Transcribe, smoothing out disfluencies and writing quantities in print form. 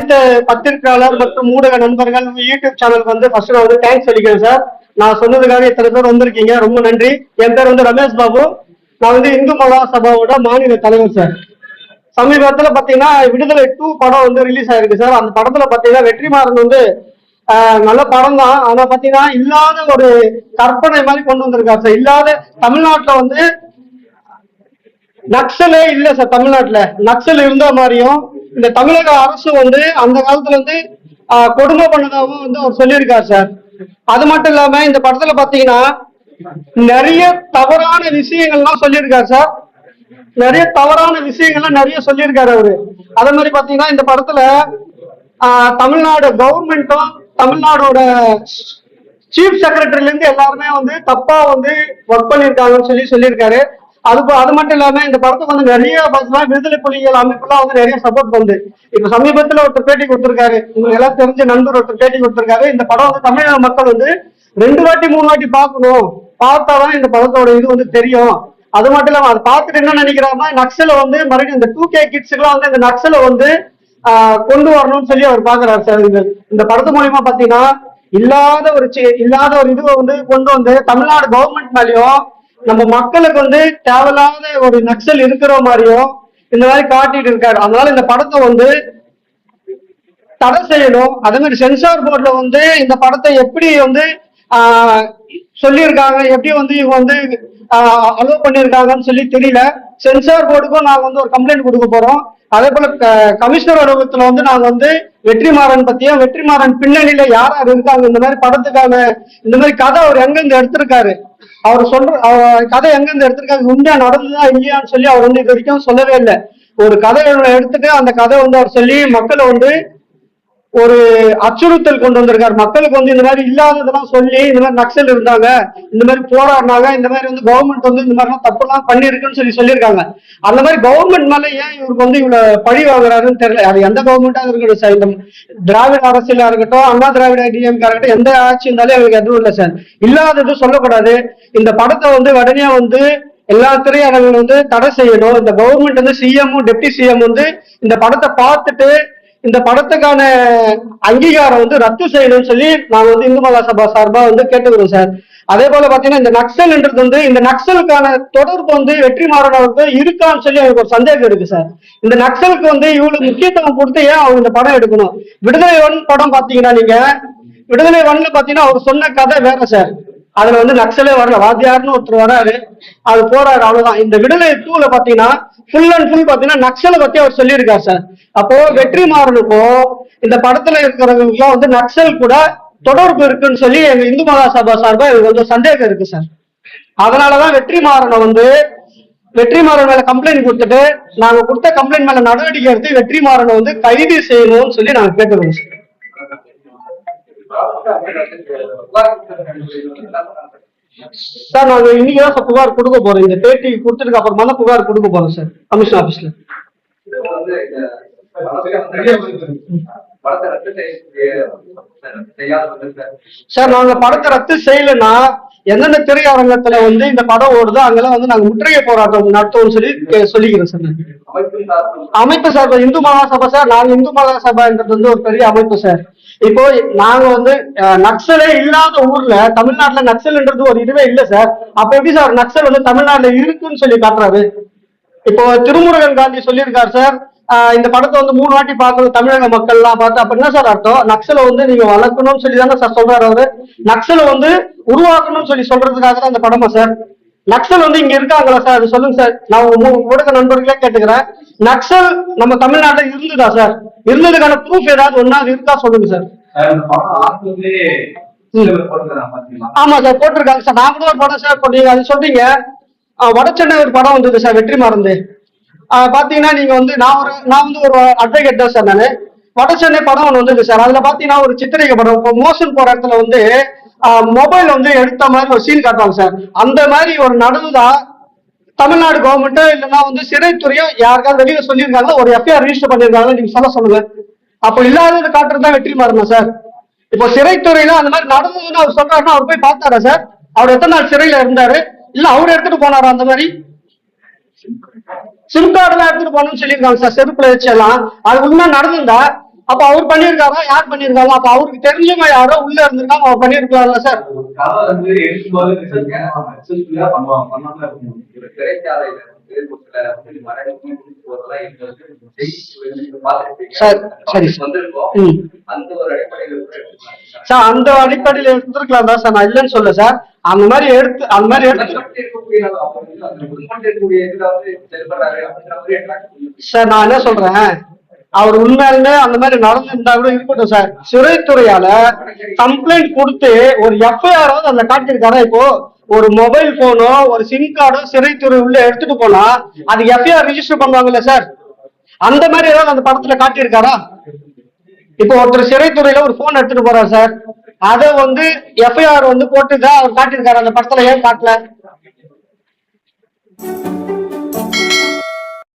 படித்த பத்திரிகையாளர் மற்றும் ஊடக நண்பர்கள் யூடியூப் சேனலுக்கு வந்து ஃபர்ஸ்ட் வந்து தேங்க்ஸ் சொல்லிக்கிறேன் சார். நான் சொன்னதுக்காக இத்தனை பேர் வந்திருக்கீங்க, ரொம்ப நன்றி. என் பேர் வந்து ரமேஷ் பாபு. நான் வந்து இந்து மகாசபாவோட மாநில தலைவர் சார். சமீபத்துல பாத்தீங்கன்னா விடுதலை 2 படம் வந்து ரிலீஸ் ஆயிருக்கு சார். அந்த படத்துல பாத்தீங்கன்னா வெற்றிமாறன் வந்து நல்ல படம் தான். ஆனா பாத்தீங்கன்னா இல்லாத ஒரு கற்பனை மாதிரி கொண்டு வந்திருக்காரு சார். இல்லாத தமிழ்நாட்டுல வந்து நக்சலே இல்ல சார். தமிழ்நாட்டுல நக்சல் இருந்த மாதிரியும் இந்த தமிழக அரசு வந்து அந்த காலத்துல வந்து கொடுமை பண்ணதாகவும் வந்து அவர் சொல்லியிருக்காரு சார். அது மட்டும் இல்லாம இந்த படத்துல பாத்தீங்கன்னா நிறைய தவறான விஷயங்கள்லாம் சொல்லியிருக்காரு சார். நிறைய தவறான விஷயங்கள்லாம் நிறைய சொல்லியிருக்காரு அவரு. அதே மாதிரி பாத்தீங்கன்னா இந்த படத்துல தமிழ்நாடு கவர்மெண்ட்டும் தமிழ்நாடோட சீஃப் செக்ரட்டரில இருந்து எல்லாருமே வந்து தப்பா வந்து ஒர்க் பண்ணியிருக்காங்கன்னு சொல்லியிருக்காரு. அது மட்டும் இல்லாம இந்த படத்துக்கு வந்து நிறைய விடுதலை புலிகள் அமைப்புலாம் வந்து நிறைய சப்போர்ட் பண்ணுது. இப்ப சமீபத்துல ஒருத்தர் பேட்டி கொடுத்திருக்காரு, உங்களுக்கு எல்லாம் தெரிஞ்ச நண்பர் ஒருத்தர் பேட்டி கொடுத்திருக்காரு. இந்த படம் வந்து தமிழக மக்கள் வந்து 2 வாட்டி 3 வாட்டி பார்க்கணும், பார்த்தாதான் இந்த படத்தோட இது வந்து தெரியும். அது மட்டும் இல்லாம அதை பார்த்துட்டு என்ன நினைக்கிறாருன்னா நக்சலை வந்து மறுபடியும் இந்த 2K கிட்ஸுக்குலாம் வந்து இந்த நக்சலை வந்து கொண்டு வரணும்னு சொல்லி அவர் பாக்குறாரு சார். இந்த படத்து மூலியமா பாத்தீங்கன்னா இல்லாத ஒரு இதுவை வந்து கொண்டு வந்து தமிழ்நாடு கவர்மெண்ட் மேலேயும் நம்ம மக்களுக்கு வந்து தேவையில்லாத ஒரு நக்சல் இருக்கிற மாதிரியும் இந்த மாதிரி காட்டிட்டு இருக்காரு. அதனால இந்த படத்தை வந்து தடை செய்யணும். அதே மாதிரி சென்சார் போர்ட்ல வந்து இந்த படத்தை எப்படி வந்து சொல்லியிருக்காங்க, எப்படி வந்து இவங்க வந்து அலோவ் பண்ணியிருக்காங்கன்னு சொல்லி தெரியல. சென்சார் போர்டுக்கும் நாங்க வந்து ஒரு கம்ப்ளைண்ட் கொடுக்க போறோம். அதே போல கமிஷனர் அலுவலகத்துல வந்து நாங்க வந்து வெற்றிமாறன் பத்தியும் வெற்றிமாறன் பின்னணியில யார் யார் இருக்காங்க, இந்த மாதிரி படத்துக்கான இந்த மாதிரி கதை அவர் எங்கிருந்து எடுத்திருக்காரு, அவர் சொல்ற கதை எங்கிருந்து எடுத்திருக்காரு, உண்மையா நடந்துதான் இல்லையான்னு சொல்லி அவர் வந்து இது வரைக்கும் சொல்லவே இல்லை. ஒரு கதை எடுத்துட்டு அந்த கதை வந்து அவர் சொல்லி மக்களை வந்து ஒரு அச்சுறுத்தல் கொண்டு வந்திருக்காரு. மக்களுக்கு வந்து இந்த மாதிரி இல்லாததெல்லாம் சொல்லி இந்த மாதிரி நக்சல் இருந்தாங்க, இந்த மாதிரி போராடினாங்க, இந்த மாதிரி வந்து கவர்மெண்ட் வந்து இந்த மாதிரிலாம் தப்புலாம் பண்ணிருக்குன்னு சொல்லியிருக்காங்க. அந்த மாதிரி கவர்மெண்ட் மேல ஏன் இவருக்கு வந்து இவ்வளவு பழி வாங்குறாருன்னு தெரியல. அது எந்த கவர்மெண்டா இருக்கட்டும் சார், இந்த திராவிட அரசியலா இருக்கட்டும், அண்ணா திராவிட டிஎம்கே இருக்கட்டும், எந்த ஆட்சி இருந்தாலும் அவருக்கு எதுவும் இல்லை சார். இல்லாதது சொல்லக்கூடாது. இந்த படத்தை வந்து உடனே வந்து எல்லா திரையரங்குகளும் வந்து தடை செய்யணும். இந்த கவர்மெண்ட் வந்து சிஎம் டெப்டி சிஎம் வந்து இந்த படத்தை பார்த்துட்டு இந்த படத்துக்கான அங்கீகாரம் வந்து ரத்து செய்யணும்னு சொல்லி நாங்க வந்து இந்து மகாசபா சார்பா வந்து கேட்டுக்கிறோம் சார். அதே போல பாத்தீங்கன்னா இந்த நக்சல்ன்றது வந்து இந்த நக்சலுக்கான தொடர்பு வந்து வெற்றிமாறன் அவருக்கு இருக்கான்னு சொல்லி எனக்கு ஒரு சந்தேகம் இருக்கு சார். இந்த நக்சலுக்கு வந்து இவ்வளவு முக்கியத்துவம் கொடுத்து ஏன் அவங்க இந்த படம் எடுக்கணும்? விடுதலை 1 படம் பாத்தீங்கன்னா நீங்க விடுதலை 1ல பாத்தீங்கன்னா அவர் சொன்ன கதை வேற சார். அதுல வந்து நக்சலே வரல, வாத்தியார்னு ஒருத்தர் வராரு, அது போறாரு, அவ்வளவுதான். இந்த விடுதலை 2ல பாத்தீங்கன்னா ஃபுல் அண்ட் ஃபுல் பாத்தீங்கன்னா நக்சலை பத்தி அவர் சொல்லியிருக்காரு சார். அப்போ வெற்றிமாறனுக்கும் இந்த படத்துல இருக்கிறவங்களுக்கும் வந்து நக்சல் கூட தொடர்பு இருக்குன்னு சொல்லி எங்க இந்து மகாசபா சார்பா எனக்கு கொஞ்சம் சந்தேகம் இருக்கு சார். அதனாலதான் வெற்றிமாறன் மேல கம்ப்ளைண்ட் கொடுத்துட்டு நாங்க கொடுத்த கம்ப்ளைண்ட் மேல நடவடிக்கை எடுத்து வெற்றிமாறனை வந்து கைது செய்யணும்னு சொல்லி நாங்க கேட்டுக்கிறோம் சார். சார் நாங்க இன்னைக்குதான் புகார் கொடுக்க போறோம். இந்த பேட்டி கொடுத்ததுக்கு அப்புறமா தான் புகார் கொடுக்க போறோம் சார் கமிஷன் ஆபீஸ்ல. சார் நாங்க படத்தை ரத்து செய்யலன்னா எந்தெந்த திரையரங்கத்துல வந்து இந்த படம் ஓடுதோ அங்கெல்லாம் வந்து நாங்க முற்றுகை போராட்டம் நடத்துவோம்னு சொல்லிக்கிறோம் சார். அமைப்பு சார் இந்து மகாசபா சார். நாங்க இந்து மகாசபான்றது வந்து ஒரு பெரிய அமைப்பு சார். இப்போ நாங்க வந்து நக்சலே இல்லாத ஊர்ல தமிழ்நாட்டுல நக்சல்ன்றது ஒரு இதுவே இல்லை சார். அப்ப எப்படி சார் நக்சல் வந்து தமிழ்நாட்டுல இருக்குன்னு சொல்லி காட்டுறாரு? இப்போ திருமுருகன் காந்தி சொல்லியிருக்காரு சார், இந்த படத்தை வந்து 3 வாட்டி பார்க்கணும் தமிழக மக்கள் எல்லாம் பார்த்து. அப்ப என்ன சார் அர்த்தம்? நக்சலை வந்து நீங்க வளர்க்கணும்னு சொல்லி தானே சார் சொல்றாரு அவரு. நக்சலை வந்து உருவாக்கணும்னு சொல்லி சொல்றதுக்காக தான் இந்த படமா சார்? நக்சல் வந்து இங்க இருக்காங்களா சார்? அது சொல்லுங்க சார். நான் ஊடக நண்பர்களே கேட்டுக்கிறேன், நக்சல் நம்ம தமிழ்நாட்டில் இருந்துதா சார்? இருந்ததுக்கான ப்ரூஃப் ஏதாவது ஒன்னாவது இருக்கா சொல்லுங்க சார். ஆமா சார் போட்டிருக்காங்க சார். நான் கூட ஒரு படம் சார் பண்ணீங்க, அது சொல்றீங்க. வடசென்னை ஒரு படம் வந்தது சார் வெற்றிமாறன். பாத்தீங்கன்னா நீங்க வந்து நான் வந்து ஒரு அட்வொகேட் தான் சார். நானு வடசென்னை படம் ஒன்று வந்தது சார். அதுல பாத்தீங்கன்னா ஒரு சித்திரிகை படம், இப்போ மோஷன் போற இடத்துல வந்து மொபைல் வந்து எடுத்த மாதிரி ஒரு சீன் காட்டுவாங்க சார். அந்த மாதிரி ஒரு நடந்ததா தமிழ்நாடு கவர்மெண்ட்டோ இல்லைன்னா வந்து சிறைத்துறையோ யாருக்காவது வெளியில சொல்லியிருக்காங்க, ஒரு எஃப்ஐஆர் ரிஜிஸ்டர் பண்ணிருக்காங்க, நீங்க சொல்லுங்க. அப்போ இல்லாதது காட்டுறது தான் வெற்றிமாறனா சார்? இப்போ சிறைத்துறையில அந்த மாதிரி நடந்ததுன்னு அவர் சொல்றாருன்னா அவர் போய் பார்த்தாரா சார்? அவர் எத்தனை நாள் சிறையில இருந்தாரு? இல்ல அவர் எடுத்துட்டு போனாரா? அந்த மாதிரி சிம் கார்டு எல்லாம் எடுத்துட்டு போகணும்னு சொல்லியிருக்காங்க சார், செருப்புல வச்சு எல்லாம். அது உண்மை நடந்திருந்தா அப்ப அவர் பண்ணிருக்காரா, யார் பண்ணிருக்காங்க? அப்ப அவருக்கு தெரிஞ்சவங்க யாரோ உள்ள இருந்திருக்காங்க, அவர் பண்ணிருக்கலாம்ல சார். சார் சரி சார், அந்த அடிப்படையில எடுத்துருக்கலாம் தான் சார், நான் இல்லைன்னு சொல்ல சார். அந்த மாதிரி எடுத்து சார், நான் என்ன சொல்றேன், அவர் உண்மையாலுமே அந்த மாதிரி நடந்திருந்தா கூட இருக்கட்டும் சார். சிறைத்துறையால கம்ப்ளைண்ட் கொடுத்து ஒரு எஃப்ஐஆராவது அந்த காட்டியிருக்காரா? இப்போ ஒரு மொபைல் போனோ ஒரு சிம் கார்டோ சிறைத்துறை உள்ள எடுத்துட்டு போனா அது எஃப்ஐஆர் ரிஜிஸ்டர் பண்ணுவாங்கல்ல சார், அந்த மாதிரி ஏதாவது அந்த படத்துல காட்டியிருக்காரா? இப்போ ஒருத்தர் சிறைத்துறையில ஒரு போன் எடுத்துட்டு போறாரு சார், அதை எஃப்ஐஆர் போட்டுதான் அவர் காட்டியிருக்காரு அந்த படத்துல, ஏன் காட்டல?